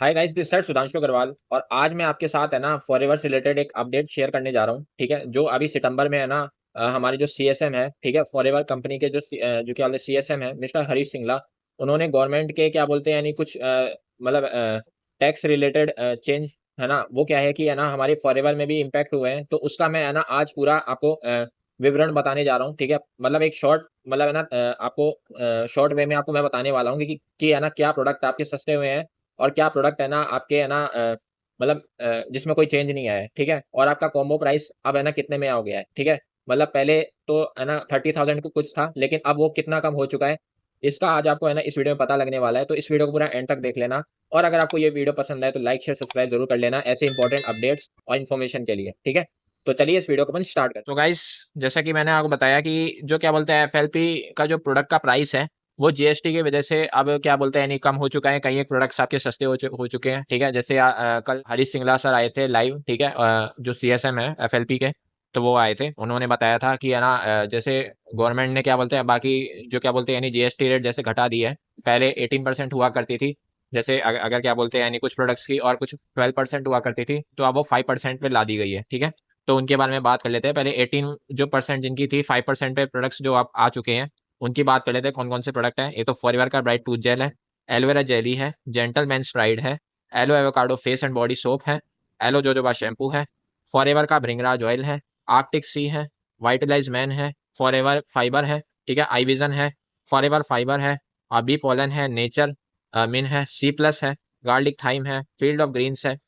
Hi guys, this side Sudhanshu Agrawal. और आज मैं आपके साथ है ना फॉरएवर से रिलेटेड एक अपडेट शेयर करने जा रहा हूँ। ठीक है, जो अभी सितंबर में है ना हमारे जो सीएसएम है, ठीक है, फॉरएवर कंपनी के जो क्या बोलते हैं सीएसएम है, मिस्टर हरीश सिंगला। उन्होंने गवर्नमेंट के क्या बोलते हैं यानी कुछ मतलब टैक्स रिलेटेड चेंज है ना, वो क्या है कि है ना हमारे फॉरएवर में भी इम्पैक्ट हुए हैं। तो उसका मैं है ना आज पूरा आपको विवरण बताने जा रहा हूँ। ठीक है, मतलब एक शॉर्ट मतलब है ना आपको शॉर्ट वे में आपको मैं बताने वाला हूँ कि है ना क्या प्रोडक्ट आपके सस्ते हुए हैं और क्या प्रोडक्ट है ना आपके है ना मतलब जिसमें कोई चेंज नहीं आया है। ठीक है, और आपका कॉम्बो प्राइस अब है ना कितने में आ गया है। ठीक है, मतलब पहले तो है ना 30,000 को कुछ था, लेकिन अब वो कितना कम हो चुका है, इसका आज आपको है ना इस वीडियो में पता लगने वाला है। तो इस वीडियो को पूरा एंड तक देख लेना। और अगर आपको ये वीडियो पसंद आए तो लाइक शेयर सब्सक्राइब जरूर कर लेना ऐसे इंपॉर्टेंट अपडेट्स और इन्फॉर्मेशन के लिए। ठीक है, तो चलिए इस वीडियो को अपन स्टार्ट करते हैं। तो गाइस, जैसा कि मैंने आपको बताया कि जो क्या बोलते हैं एफएलपी का जो प्रोडक्ट का प्राइस है वो जीएसटी की वजह से अब क्या बोलते हैं यानी कम हो चुका है। कई एक प्रोडक्ट्स आपके सस्ते हो चुके हैं। ठीक है, जैसे कल हरीश सिंगला सर आए थे लाइव। ठीक है, जो सीएसएम है एफएलपी के, तो वो आए थे। उन्होंने बताया था कि है ना जैसे गवर्नमेंट ने क्या बोलते हैं बाकी जो क्या बोलते हैं यानी जीएसटी रेट जैसे घटा दी है। पहले 18% हुआ करती थी, जैसे अगर क्या बोलते हैं यानी कुछ प्रोडक्ट्स की, और कुछ 12% हुआ करती थी, तो अब वो 5% पे ला दी गई है। ठीक है, तो उनके बारे में बात कर लेते हैं। पहले 18 जो परसेंट जिनकी थी, 5% पे प्रोडक्ट्स जो आप आ चुके हैं उनकी बात कर लेते हैं। कौन कौन से प्रोडक्ट हैं? एक तो फॉरएवर का ब्राइट टूथ जेल है, एलोवेरा जेली है, जेंटलमैन प्राइड है, aloe avocado face and body soap है, एलो जोजोबा शैम्पू है, फॉरएवर का भृंगराज ऑयल है, आर्कटिक सी है, वाइटलाइज मैन है, फॉरएवर फाइबर है, ठीक है, आई विजन है, फॉरएवर फाइबर है, बी पोलन है, नेचर मिन है, सी प्लस है, गार्लिक थाइम है, फील्ड ऑफ ग्रीन्स है,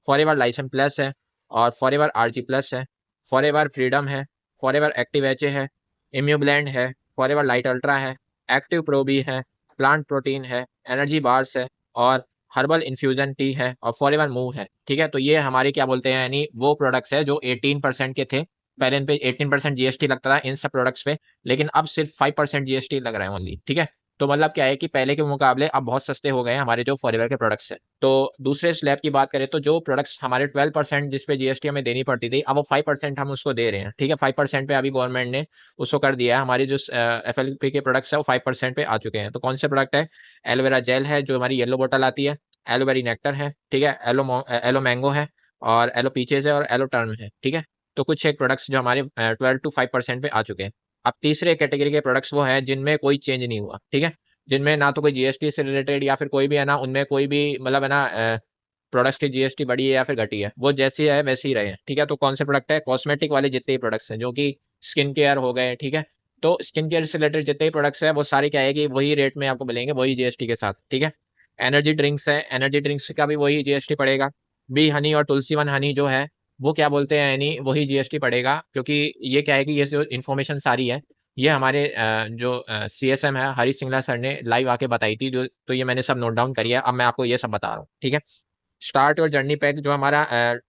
फॉरएवर लाइसन प्लस है, और फॉरएवर आरजी प्लस है, फॉरएवर फ्रीडम है, फॉरएवर एक्टिव एचए है, इम्यूब्लेंड है, फॉरएवर लाइट अल्ट्रा है, एक्टिव प्रो बी है, प्लांट प्रोटीन है, एनर्जी बार्स है, और हर्बल इन्फ्यूजन टी है, और फॉरएवर मूव है। ठीक है, तो ये हमारे क्या बोलते हैं यानी वो प्रोडक्ट्स है जो 18% के थे। पहले इन पे 18% जीएसटी लगता था इन सब प्रोडक्ट्स पे, लेकिन अब सिर्फ 5% जीएसटी लग रहा है ओनली। ठीक है, तो मतलब क्या है कि पहले के मुकाबले अब बहुत सस्ते हो गए हैं हमारे जो फॉरएवर के प्रोडक्ट्स हैं। तो दूसरे स्लैब की बात करें तो जो प्रोडक्ट्स हमारे 12% जिस पे जीएसटी हमें देनी पड़ती थी, अब वो 5% हम उसको दे रहे हैं। ठीक है, 5% पे अभी गवर्नमेंट ने उसको कर दिया है। हमारी जो एफएलपी के प्रोडक्ट्स है वो 5% पे आ चुके हैं। तो कौन से प्रोडक्ट है? एलोवेरा जेल है जो हमारी येलो बोतल आती है, एलोवेरी नेक्टर है, ठीक है, एलो मैंगो है, और एलो पीचेज है, और एलो टर्म है। ठीक है, तो कुछ एक प्रोडक्ट्स जो हमारे 12 to 5% पे आ चुके हैं। अब तीसरे कैटेगरी के प्रोडक्ट्स वो हैं जिनमें कोई चेंज नहीं हुआ। ठीक है, जिनमें ना तो कोई जीएसटी से रिलेटेड या फिर कोई भी है ना उनमें कोई भी मतलब है ना प्रोडक्ट्स की जीएसटी बढ़ी है या फिर घटी है, वो जैसी है वैसे ही रहे हैं। ठीक है, तो कौन से प्रोडक्ट है? कॉस्मेटिक वाले जितने भी प्रोडक्ट्स हैं जो कि स्किन केयर हो गए। ठीक है, तो स्किन केयर से रिलेटेड जितने भी प्रोडक्ट्स हैं वो सारे क्या है कि वही रेट में आपको मिलेंगे, वही जीएसटी के साथ। ठीक है, एनर्जी ड्रिंक्स है, एनर्जी ड्रिंक्स का भी वही जीएसटी पड़ेगा। बी हनी और तुलसी वन हनी जो है वो क्या बोलते हैं यानी वही जीएसटी पड़ेगा, क्योंकि ये क्या है कि ये जो इन्फॉर्मेशन सारी है ये हमारे जो सीएसएम है हरीश सिंगला सर ने लाइव आके बताई थी। जो तो ये मैंने सब नोट डाउन करी है, अब मैं आपको ये सब बता रहा हूँ। ठीक है, स्टार्ट और जर्नी पैक जो हमारा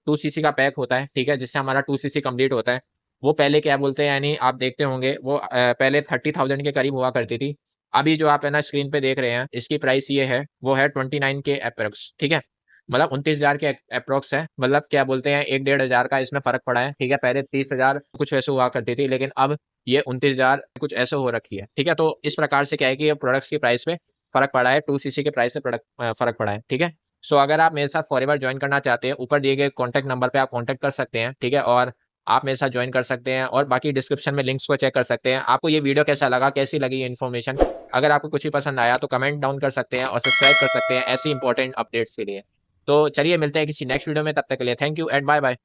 2 सीसी का पैक होता है, ठीक है, जिससे हमारा 2 सीसी कंप्लीट होता है, वो पहले क्या बोलते हैं यानी आप देखते होंगे वो पहले 30,000 के करीब हुआ करती थी। अभी जो आप है ना स्क्रीन पे देख रहे हैं इसकी प्राइस ये है, वो है 29 के अप्रोक्स। ठीक है, मतलब 29,000 के अप्रोक्स है। मतलब क्या बोलते हैं 1-1.5 हजार का इसमें फर्क पड़ा है। ठीक है, पहले 30,000 कुछ वैसे हुआ करती थी, लेकिन अब ये 29,000 कुछ ऐसे हो रखी है। ठीक है, तो इस प्रकार से क्या है कि ये प्रोडक्ट्स की प्राइस में फर्क पड़ा है, 2 सीसी के प्राइस में प्रोडक्ट फर्क पड़ा है। ठीक है, सो अगर आप मेरे साथ फॉरएवर ज्वाइन करना चाहते हैं, ऊपर दिए गए कॉन्टैक्ट नंबर पे आप कॉन्टैक्ट कर सकते हैं। ठीक है, और आप मेरे साथ ज्वाइन कर सकते हैं, और बाकी डिस्क्रिप्शन में लिंक्स को चेक कर सकते हैं। आपको ये वीडियो कैसा लगा, कैसी लगी ये इन्फॉर्मेशन? अगर आपको कुछ भी पसंद आया तो कमेंट डाउन कर सकते हैं और सब्सक्राइब कर सकते हैं ऐसी इंपॉर्टेंट अपडेट्स के लिए। तो चलिए मिलते हैं किसी नेक्स्ट वीडियो में, तब तक के लिए thank you and bye bye.